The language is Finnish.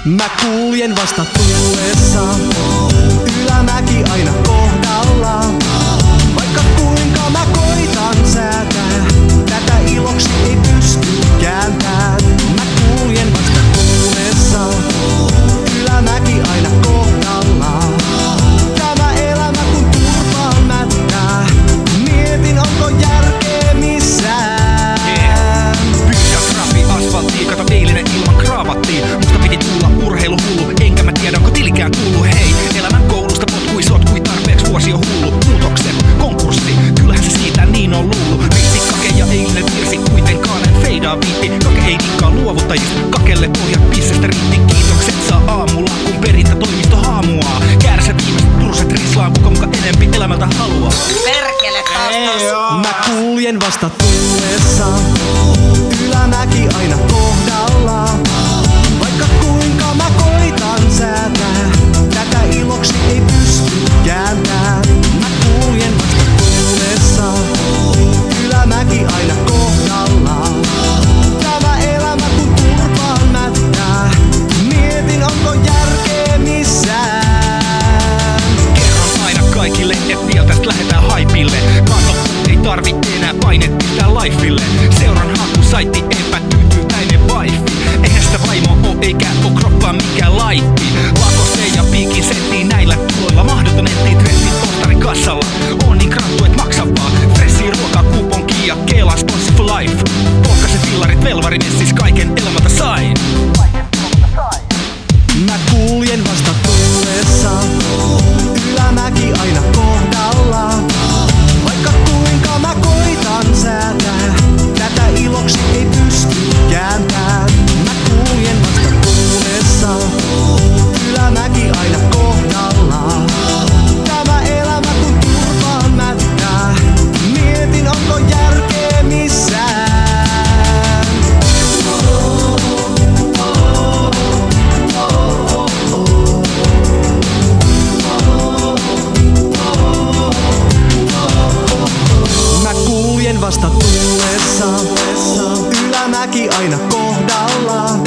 Mä kuljen vasta tullessa, ylämäki aina kohdalla. Vaikka kuinka mä koitan säätää, tätä iloksi ei pysty kääntää. Mä kuljen vasta tullessa, ylämäki aina kohdalla. Tämä elämä kun turpaan mättää, mietin onko järkeä missään. Pyysä, rapi, asfalttiin, kato eilinen ilman kraavattiin. Musta piti tulla urheiluhullu, enkä mä tiedä onko tilikään tullu. Hei, elämän koulusta potkui sotkui tarpeeksi, vuosi on hullu. Muutoksen, konkurssi, kyllähän se siitä niin on luullu. Risti kake ja eilinen virsi, kuitenkaan en feidaa viitti. Kake ei dikkaa luovuttajista, kakelle pohjat pissestä riitti. Kiitokset saa aamulla, kun perintätoimisto haamuaa. Käärsä viimeiset turset rislaan, kuka muka enempi elämältä haluaa. Perkele taas. Mä kuljen vasta tullessa, ylämäki aina kohdalla. Vaikka kuinka mä koitan säätää, tätä iloksi ei pysty kääntää. Mä kuljen vasta tullessa, ylämäki aina kohdalla. Tämä elämä kun turpaan mättää, mietin onko järkeä missään. Kerron aina kaikille, et vielä tästä lähetään haipille. Kato, ei tarvi enää painet pistää lifelle. Seuran hakusaitti epätyytyväinen wifi. Eihän sitä vaimo oo eikä oo kroppaa mikään laippi. Lakoste ja piikin settiin näillä tuloilla. Mahdoton ettei treffit portarin kassalla. On niin krattu et maksa vaan. Fressia ruokaa, kuponkia ja Keelan sponssi for life. Polkkaset fillarit velvarin, siis kaiken elämältä sain. Mä kuljen vasta tullessa, ylämäki aina kohdalla. Vaikka kuinka mä koitan säätää, tätä iloksi ei pysty kääntää. Mä kuljen vasta tullessa, ylämäki aina kohdalla. Tämä elämä kun turpaan mättää, mietin onko järkeä missään. Mä kuljen vasta tullessa, ylämäki aina kohdalla.